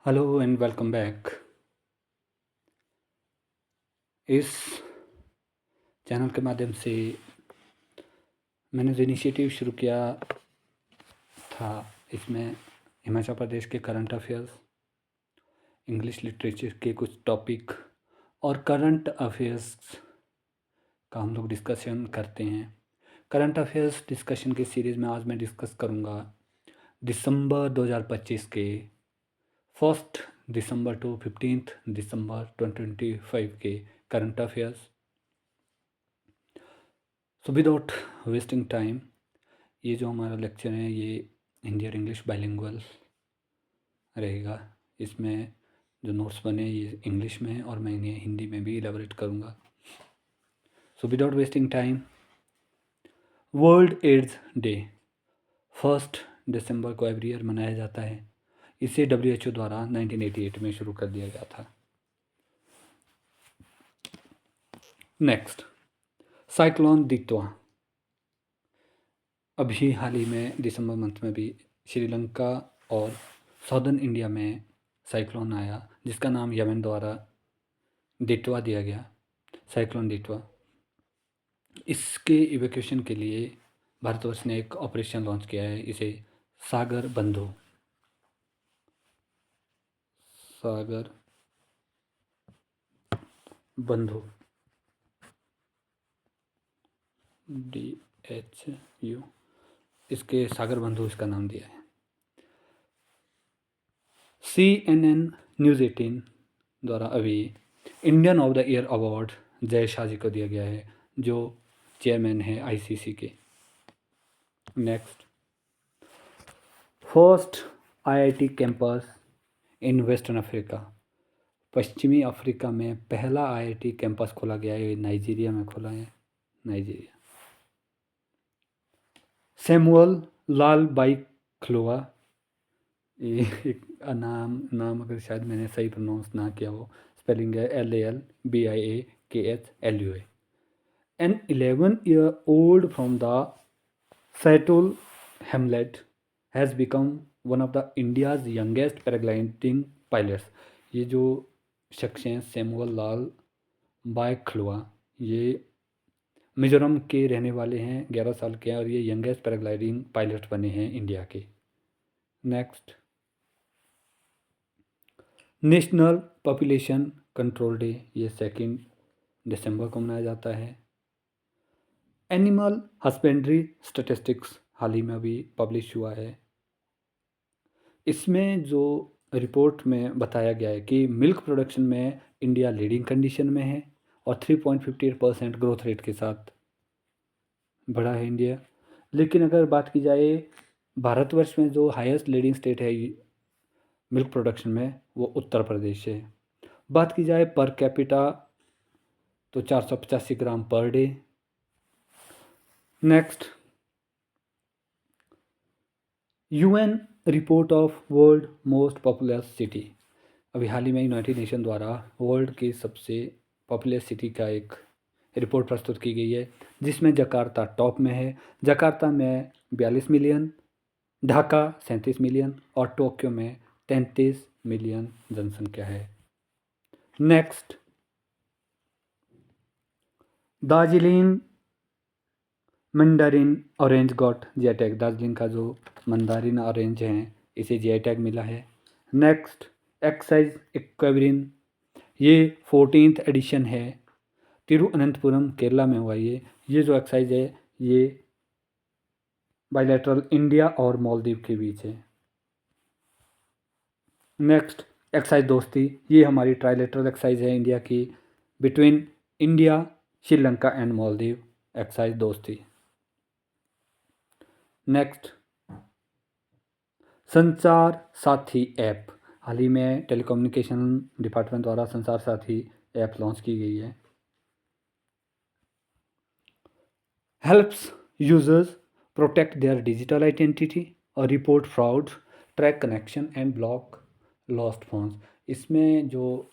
Hello and welcome back. इस channel के माध्यम से मैंने जो इनिशिएटिव शुरू किया था, इसमें हिमाचल प्रदेश के करंट अफेयर्स, इंग्लिश लिटरेचर के कुछ टॉपिक और करंट अफेयर्स का हम लोग डिस्कशन करते हैं। करंट अफेयर्स डिस्कशन की सीरीज़ में आज मैं डिस्कस करूँगा दिसंबर 2025 के 1 दिसंबर टू 15 दिसंबर 2025 के करंट अफेयर्स। सो विदाउट वेस्टिंग टाइम, ये जो हमारा लेक्चर है ये हिंदी और इंग्लिश बाइलिंगुअल रहेगा। इसमें जो नोट्स बने ये इंग्लिश में और मैं इन्हें हिंदी में भी इलेबोरेट करूँगा। So without wasting time, world AIDS day 1 दिसंबर को एवरी ईयर मनाया जाता है। इसे WHO द्वारा 1988 में शुरू कर दिया गया था। Next, cyclone Ditwah. अभी हाल ही में दिसंबर मंथ में भी श्रीलंका और साउदर्न इंडिया में साइक्लोन आया जिसका नाम यमन द्वारा दितवा दिया गया, साइक्लोन दितवा। इसके इवैक्यूएशन के लिए भारतवर्ष ने एक ऑपरेशन लॉन्च किया है, इसे सागर बंधु, सागर बंधु DHU, इसके सागर बंधु इसका नाम दिया है। CNN न्यूज़ 18 द्वारा अभी Indian of the year award Jay Shah ji को दिया गया है, जो चेयरमैन है ICC के। Next, first IIT campus in western Africa. पश्चिमी अफ्रीका में पहला IIT कैंपस खोला गया है, नाइजीरिया में खोला है, नाइजीरिया। सैमुअल लाल बाइखलोआ, ये एक नाम अगर शायद मैंने सही प्रोनाउंस ना किया हो, स्पेलिंग है LALBIAKHLUA। An 11-year-old from the Seattle hamlet has become one of the India's youngest paragliding pilots। ये जो शख्स हैं सैमुअल लाल बाइखलोआ, ये मिजोरम के रहने वाले हैं, 11 साल के हैं और ये यंगेस्ट पैराग्लाइडिंग पायलट बने हैं इंडिया के। Next, national population control day, ये 2 दिसंबर को मनाया जाता है। एनिमल हस्बेंड्री स्टैटिस्टिक्स हाल ही में अभी पब्लिश हुआ है। इसमें जो रिपोर्ट में बताया गया है कि मिल्क प्रोडक्शन में इंडिया लीडिंग कंडीशन में है और 3.58% ग्रोथ रेट के साथ बढ़ा है इंडिया। लेकिन अगर बात की जाए भारतवर्ष में जो हाईएस्ट लीडिंग स्टेट है मिल्क प्रोडक्शन में, वो उत्तर प्रदेश है। बात की जाए पर कैपिटा तो 485 gram per day. Next, UN report of world most popular city. अभी हाल ही में यूनाइटेड नेशन द्वारा वर्ल्ड की सबसे पॉपुलर सिटी का एक रिपोर्ट प्रस्तुत की गई है, जिसमें जकार्ता टॉप में है। जकार्ता में 42 मिलियन, ढाका 37 मिलियन और टोक्यो में 33 मिलियन जनसंख्या है। Next, Darjeeling mandarin orange got GI tag. Darjeeling का जो मंदारिन ऑरेंज है इसे जीआई टैग मिला है। नेक्स्ट, एक्साइज एक्वेरिन, ये 14th एडिशन है, तिरुअनंतपुरम केरला में हुआ। ये जो एक्साइज है ये बायलैटरल इंडिया और मालदीव के बीच है। नेक्स्ट, एक्साइज दोस्ती, ये हमारी ट्राइलेटरल एक्साइज है इंडिया की, between India, Sri Lanka and Maldives, excise दोस्ती। नेक्स्ट, संचार साथी ऐप, हाल ही में टेलीकम्युनिकेशन डिपार्टमेंट द्वारा संचार साथी ऐप लॉन्च की गई है। Helps users protect their digital identity और report fraud, track connection and block lost phones. इसमें जो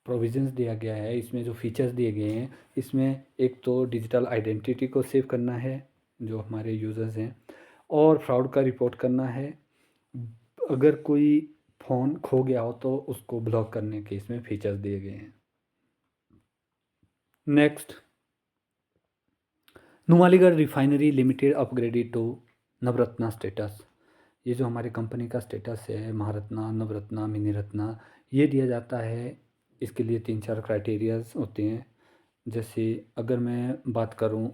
प्रोविजंस दिया गया है, इसमें जो फीचर्स दिए गए हैं, इसमें एक तो डिजिटल आइडेंटिटी को सेव करना है जो हमारे यूज़र्स हैं, और फ्रॉड का रिपोर्ट करना है। अगर कोई फ़ोन खो गया हो तो उसको ब्लॉक करने के इसमें फीचर्स दिए गए हैं। Next, Numaligarh refinery limited upgraded to Navratna status. ये जो हमारी कंपनी का स्टेटस है, महारत्ना, नवरत्ना, मिनी रत्ना, ये दिया जाता है। इसके लिए 3-4 क्राइटेरियाज होते हैं। जैसे अगर मैं बात करूं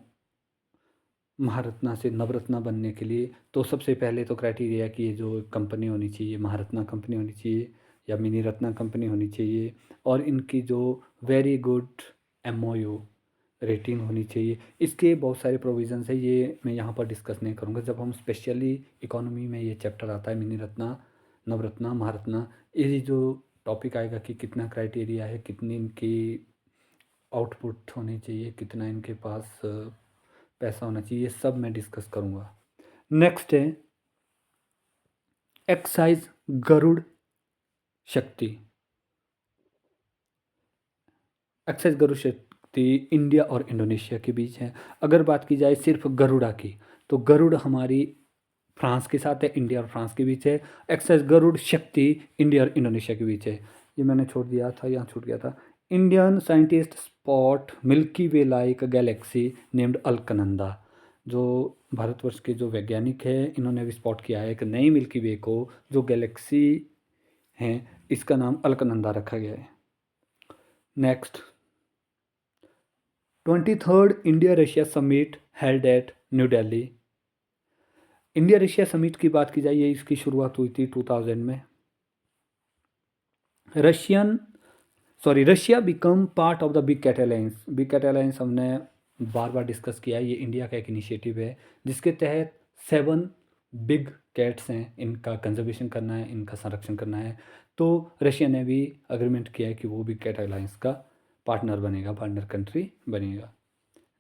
महारत्ना से नवरत्ना बनने के लिए, तो सबसे पहले तो क्राइटेरिया कि ये जो कंपनी होनी चाहिए, महारत्ना कंपनी होनी चाहिए या मिनी रत्ना कंपनी होनी चाहिए, और इनकी जो वेरी गुड MOU रेटिंग होनी चाहिए। इसके बहुत सारे प्रोविज़न्स है, ये मैं यहाँ पर डिस्कस नहीं करूँगा। जब हम स्पेशली इकोनॉमी में ये चैप्टर आता है, मिनी रत्ना, नवरत्ना, महारत्ना, ये जो टॉपिक आएगा कि कितना क्राइटेरिया है, कितनी इनकी आउटपुट होनी चाहिए, कितना इनके पास पैसा होना चाहिए, ये सब मैं डिस्कस करूँगा। नेक्स्ट है एक्साइज गरुड़ शक्ति। एक्साइज गरुड़ शक्ति इंडिया और इंडोनेशिया के बीच है। अगर बात की जाए सिर्फ गरुड़ा की, तो गरुड़ हमारी फ्रांस के साथ है, इंडिया और फ्रांस के बीच है। एक्साइज गरुड़ शक्ति इंडिया और इंडोनेशिया के बीच है। ये मैंने छोड़ दिया था, यहाँ छूट गया था। इंडियन साइंटिस्ट स्पॉट मिल्की वे लाइक गैलेक्सी नेम्ड अलकनंदा। जो भारतवर्ष के जो वैज्ञानिक हैं, इन्होंने अभी स्पॉट किया है एक नई मिल्की वे को, जो गैलेक्सी हैं, इसका नाम अलकनंदा रखा गया है। Next, 23rd India Russia summit held at new Delhi. India Russia summit की बात की जाए, ये इसकी शुरुआत हुई थी 2000 में। Russia become part of the big cat alliance. Big cat alliance हमने बार बार डिस्कस किया है। ये इंडिया का एक इनिशिएटिव है जिसके तहत 7 बिग कैट्स हैं, इनका कंजर्वेशन करना है, इनका संरक्षण करना है। तो रशिया ने भी अग्रीमेंट किया है कि वो बिग कैट अलायंस का पार्टनर बनेगा, पार्टनर कंट्री बनेगा।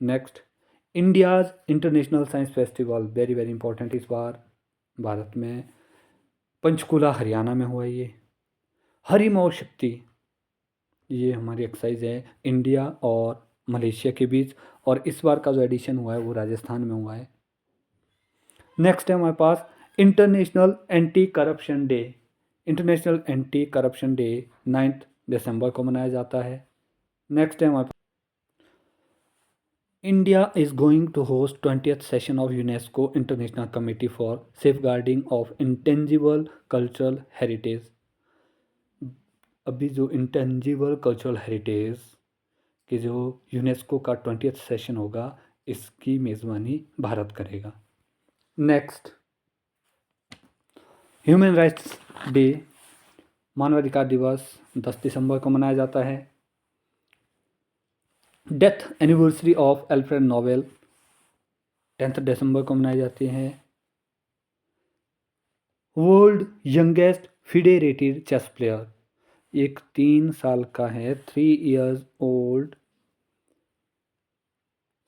Next, India's international science festival, very very important. इस बार भारत में पंचकुला हरियाणा में हुआ। ये हरि महोर शक्ति, ये हमारी एक्सरसाइज है इंडिया और मलेशिया के बीच, और इस बार का जो एडिशन हुआ है वो राजस्थान में हुआ है। नेक्स्ट है हमारे पास international anti corruption day. International anti corruption day 9 दिसंबर को मनाया जाता है। नेक्स्ट है हमारे पास India is going to host 20th session of UNESCO international committee for safeguarding of intangible cultural heritage. अभी जो इंटेंजिबल कल्चरल हेरिटेज कि जो यूनेस्को का 20th सेशन होगा, इसकी मेज़बानी भारत करेगा। नेक्स्ट, ह्यूमन राइट्स डे, मानवाधिकार दिवस 10 दिसंबर को मनाया जाता है। Death anniversary of Alfred Nobel 10 दिसंबर को मनाई जाती है। World youngest federated chess player, एक 3 साल का है, 3 years old,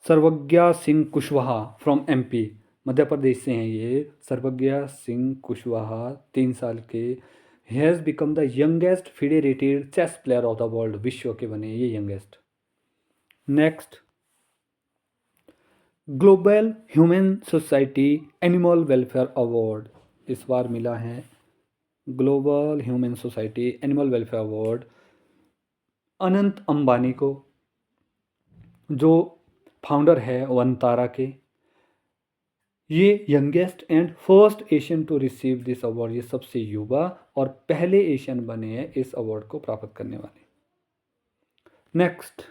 Sarvagya Singh Kushwaha from MP, Madhya Pradesh से हैं ये। सर्वज्ञा सिंह कुशवाहा 3 साल के, has become the youngest federated chess player of the world, विश्व के बने ये youngest. Next, global human society animal welfare award, इस बार मिला है global human society animal welfare award Anant Ambani को, जो फाउंडर है वनतारा के। ये youngest and first Asian to receive this award, ये सबसे युवा और पहले एशियन बने हैं इस अवार्ड को प्राप्त करने वाले। नेक्स्ट,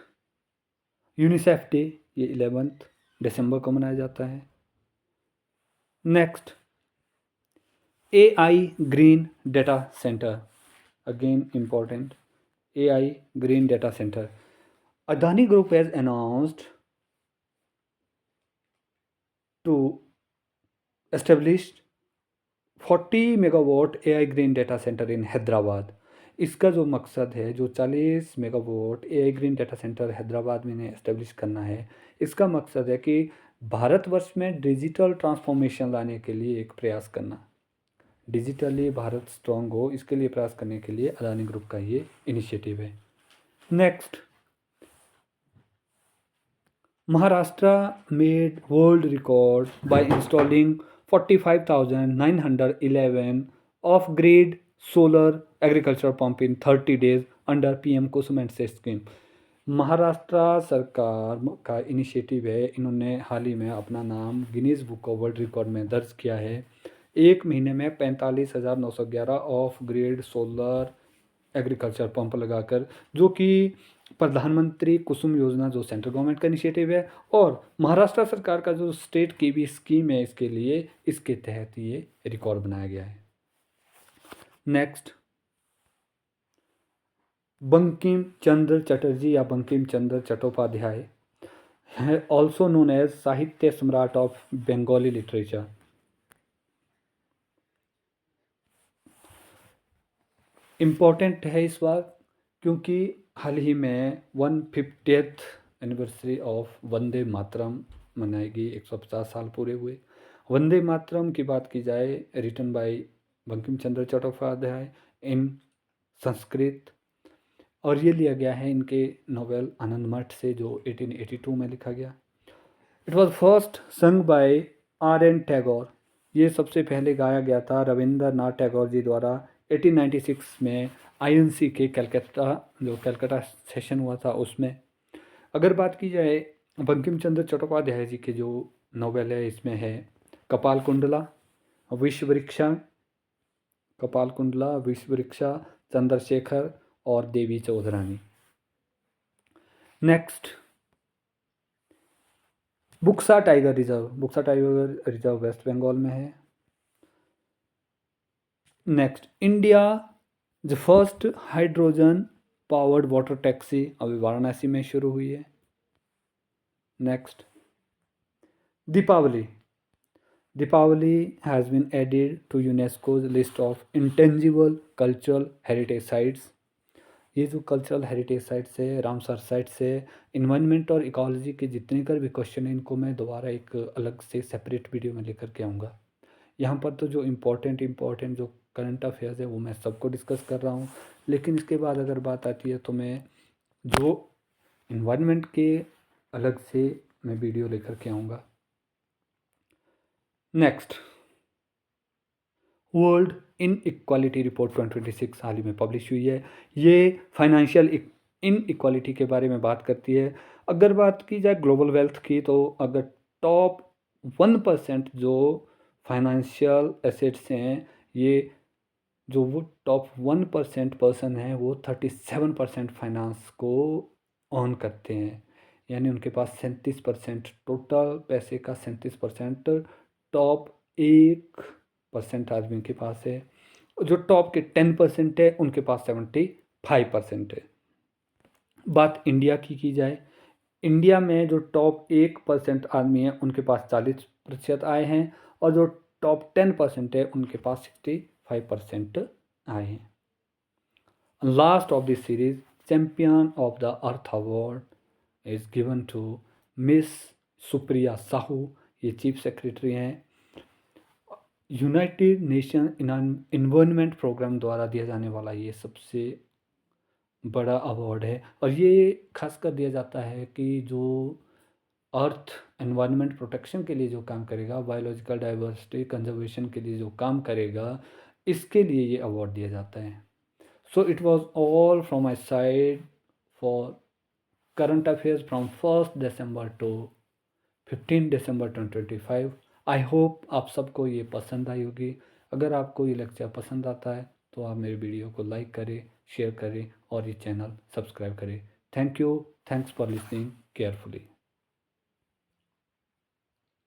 यूनिसेफ डे, ये 11 दिसंबर को मनाया जाता है। Next, AI green data centre, again important, AI green data centre. Adani Group has announced to establish 40 megawatt AI green data center in Hyderabad. इसका जो मकसद है, जो 40 megawatt AI green data centre Hyderabad में इन्हें एस्टेब्लिश करना है, इसका मकसद है कि भारतवर्ष में डिजिटल ट्रांसफॉर्मेशन लाने के लिए एक प्रयास करना, डिजिटली भारत स्ट्रॉन्ग हो, इसके लिए प्रयास करने के लिए अदानी ग्रुप का ये इनिशिएटिव है। Next, Maharashtra made world record by installing 45,911 off-grid solar agriculture pump in 30 days under PM Kusum and से स्कीम। महाराष्ट्र सरकार का इनिशिएटिव है, इन्होंने हाल ही में अपना नाम Guinness book of world record में दर्ज किया है। 1 महीने में 45,911 of grid solar agriculture pump लगाकर, जो कि प्रधानमंत्री कुसुम योजना जो सेंट्रल गवर्नमेंट का इनिशिएटिव है और महाराष्ट्र सरकार का जो स्टेट की भी स्कीम है इसके लिए, इसके तहत ये रिकॉर्ड बनाया गया है। नेक्स्ट, बंकिम चंद्र चटर्जी या बंकिम चंद्र चट्टोपाध्याय है ऑल्सो नोन एज साहित्य सम्राट ऑफ बंगाली लिटरेचर। इम्पॉर्टेंट है इस बार क्योंकि हाल ही में 150th anniversary of Vande Mataram मनाएगी, 150 साल पूरे हुए। वंदे मातरम की बात की जाए, रिटन बाय बंकिम चंद्र चट्टोपाध्याय इन संस्कृत, और ये लिया गया है इनके नोवेल आनंद मठ से जो 1882 में लिखा गया। It was first sung by R.N. Tagore. ये सबसे पहले गाया गया था रविंद्रनाथ टैगोर जी द्वारा 1896 में INC के कलकत्ता, जो कलकत्ता सेशन हुआ था उसमें। अगर बात की जाए बंकिम चंद्र चट्टोपाध्याय जी के जो नोवेल है, इसमें है कपाल कुंडला, विश्ववृक्षा, कपाल कुंडला, विश्ववृक्षा, चंद्रशेखर और Devi Chaudhurani. Next, Buxa tiger reserve. Buxa tiger reserve West Bengal में है। Next, India the first hydrogen powered water taxi अभी वाराणसी में शुरू हुई है। Next, Deepavali. Deepavali has been added to UNESCO's list of intangible cultural heritage sites. ये जो कल्चरल हेरिटेज साइट्स है, रामसर साइट्स है, इन्वायरमेंट और इकोलॉजी के जितने कर भी क्वेश्चन हैं इनको मैं दोबारा एक अलग से सेपरेट वीडियो में लेकर के आऊँगा। यहाँ पर तो जो इम्पोर्टेंट जो करंट अफेयर्स है वो मैं सबको डिस्कस कर रहा हूँ, लेकिन इसके बाद अगर बात आती है तो मैं जो इन्वायरमेंट के अलग से मैं वीडियो लेकर के आऊँगा। Next, world in equality report 2026 हाल ही में पब्लिश हुई है। ये फाइनेंशियल इन इक्वालिटी के बारे में बात करती है। अगर बात की जाए ग्लोबल वेल्थ की, तो अगर टॉप 1% जो फाइनेंशियल एसेट्स हैं, ये जो वो टॉप 1% पर्सन हैं वो 37% फाइनेंस को ऑन करते हैं, यानी उनके पास 37% टोटल पैसे का 37% टॉप 1% आदमी के पास है। जो टॉप के 10% है उनके पास 75% है। बात इंडिया की जाए, इंडिया में जो टॉप 1% आदमी हैं उनके पास 40% आए हैं और जो टॉप 10% है उनके पास 65% आए हैं। Last of this series, champion of the earth award is given to miss Supriya Sahu. ये चीफ सेक्रेटरी हैं यूनाइटेड नेशन इन्वायरमेंट प्रोग्राम द्वारा दिया जाने वाला ये सबसे बड़ा अवार्ड है, और ये खासकर दिया जाता है कि जो अर्थ एनवायरनमेंट प्रोटेक्शन के लिए जो काम करेगा, बायोलॉजिकल डाइवर्सिटी कंजर्वेशन के लिए जो काम करेगा, इसके लिए ये अवार्ड दिया जाता है। So it was all from my side for current affairs from 1 December to 15 December 2025। I hope आप सबको ये पसंद आई होगी। अगर आपको ये लेक्चर पसंद आता है तो आप मेरे वीडियो को लाइक करें, शेयर करें और ये चैनल सब्सक्राइब करें। Thank you, thanks for listening carefully.